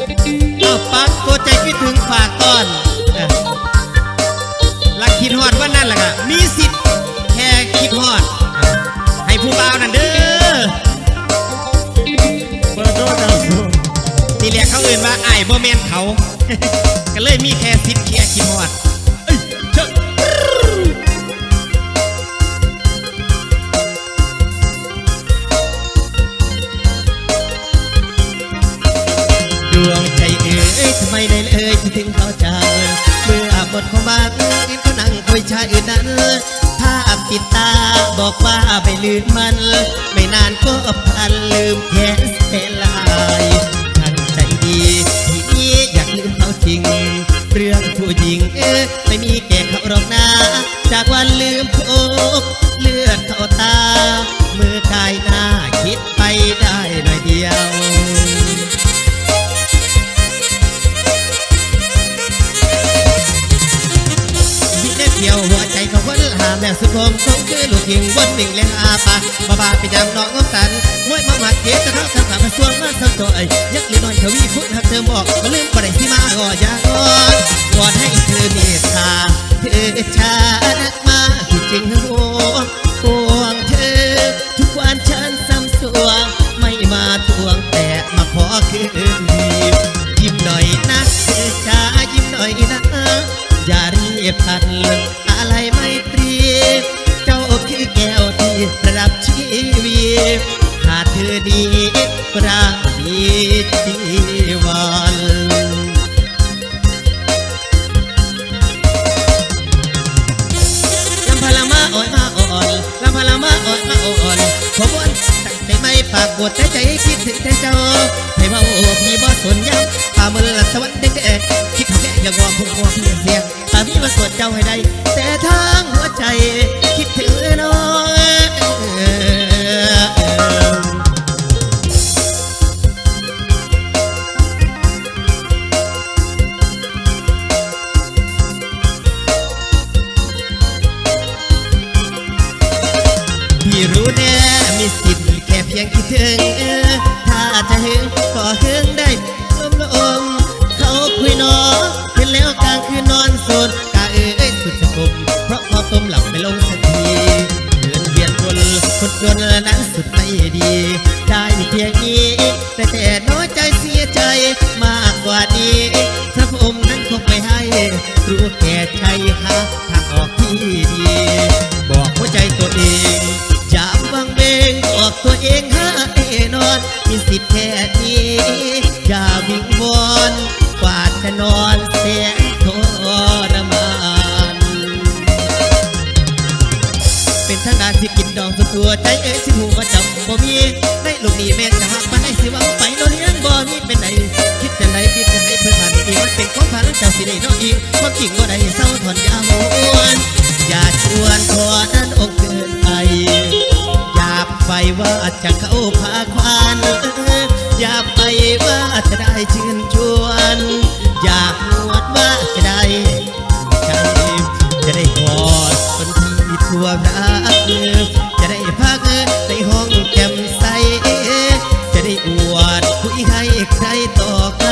เอาปักตัวใจคิดถึงฝากก่อนลักคิดฮอดว่านั่นแหละค่ะมีสิทธิ์แค่คิดฮอดให้ผู้บ่าวนั่นเด้อเบอร์โทรศัพท์ทีแรกเขาเอ่นว่าไอ้บ่แม่นเขา ก็เลยมีแค่สิทธิ์แค่คิดฮอดดวงใจเอ๋ยทำไมได้เลยคิดถึงเขาจังเมื่อหมดความบังก็นั่งคุยชายอื่นนั้นภาพติดตาบอกว่าไม่ลืมมันไม่นานก็พันลืมแค่เส้นลายช่างใจดีที่นี้อยากลืมเขาจริงเรื่องผู้หญิงไม่มีแก่เขาหรอกนะจากวันลืมพบเลือดเข้าตาเมื่อกายหน้าคิดไปได้หน่อยเดียวเที่ยวหัวใจเขาวนหาแม่สุขมคงคือลูกหิงวนวิ่งเล่นอาปาบ้าไปจำน้องงกันมวยมาหมัดเกศจะเท้าสามมาส่วนมาสักตัวยักษ์ลีน้อยเขาวิ่งพุ่งหักเธอบอกก็ลืมประเด็นที่มาก่อยากวอนให้เธอเมตตาเธอชานักมาที่จริงห่วงเธอทุกวันฉันซ้ำสวงไม่มาทวงแต่มาขอคืนดียิ้มหน่อยนะเธอชายิ้มหน่อยนะอย่ารีบพันอะไรไม่ตรีเจ้าคือแก้วที่ประดับชีวิตหากเธอดีประดีชีวันลำพลามาอ่อนมาอ่อนลำพลามาอ่อนมาอ่อนขบวนตั้งใจไม่ปากปวดแต่ใจคิดถึงแต่เจ้าให้ว่าโอ้พี่บ่สนยังป่ามือละสวรรค์เด็กคิดเขาแก่อย่างว่าพุ่งว่าเพียงเสียงป่าพี่มาสวดเจ้าให้ได้แต่ทางหัวใจคิดถึงน้องพี่รู้แน่มีสิทธิ์แค่เพียงคิดถึงถ้าจะหึงก็หึงได้ลมเขาคุยนอเห็นแล้วกลางคืนนอนโซนกาสุดสะกมเพราะพอต้มหลับไม่ลงสักทีเดินเบียดคนจนนั้นสุดไม่ดีได้เพียงนี้แต่น้อยใจเสียใจมากกว่านี้ถ้าผมนั้นคงไม่ให้รู้แก่ใจหาทางออกที่ดีบอกหัวใจตัวเองอย่าวังเบงบอกตัวเองให้นอนมีสิทธิ์แค่นี้อย่าวิงวอนกว่าจะนอนเสียทรมานเป็นทางด้านที่กินดองตัวใจสิหูว่าจับบ่มีได้ลูกนี้แม่จะหักมาให้สิวังไปโดนเลี้ยงบ่มีเป็นไหนคิดจะไหนคิดจะให้เพื่อนผ่านอีมันเป็นของผ่านเจ้าสิได้น้องอีความจริงว่าได้เศร้าถอนยาหวนอย่าชวนขอนั้นอกเกินไปอย่าไปว่าจะเข้าพาควานอย่าไปว่าจะได้ชื่นชวนอยากนวดว่าจะได้ใจจะได้กอดคนที่ทั่วรักจะได้พักในห้องแจ่มใสจะได้อวดคุยให้ใครต่อใคร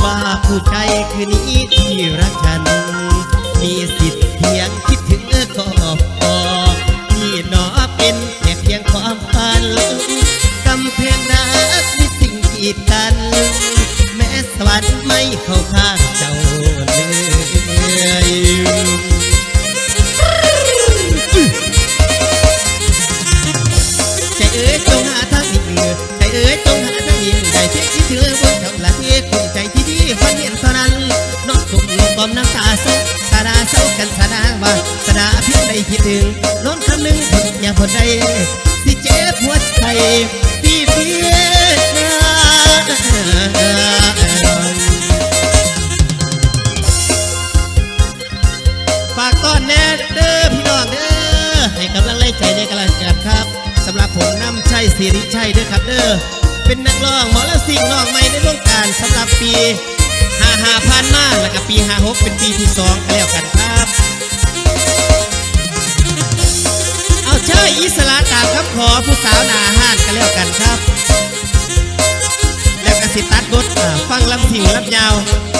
ว่าผู้ใจคืนนี้ที่รักฉันมีสิทธิ์เพียงคิดถึงก็พอนี่หนอเป็นแค่เพียงความฝันกำแพงรักมีสิ่งกีดกันแม้สวรรค์ไม่เข้าข้างเจ้าเลยใจเอ๋ยจงหาทางนี้ใจเอ๋ยจงหาทางนี้ใจเพียงคิดถึงบนเขาละที่คุณใจที่ดีฝันเห็นเท่านั้นนอกสุขลงกอมน้ำตาเศร้าตาดาเศร้ากันสนาว่าสนาเพียงใดคิดถึงน้องคำนึงคนอย่าคนใดสิเจ็บหัวใจพี่เพียงฝากต้อนแน่เด้อพี่น้องเด้อให้กำลังใจในกำลังใจครับสำหรับผมน้ำชัยสิริชัยเด้อครับเด้อเป็นนักร้องหมอลำซิ่งน้องใหม่ในวงการสำหรับปี55ผ่านมาแล้วก็ปี56เป็นปีที่2ก็แล้วกันครับเอาเชิญอิสระตามครับขอผู้สาวหน้าห้านก็แล้วกันครับแล้วก็ สิตัดบทฟังลำสิวลำยาว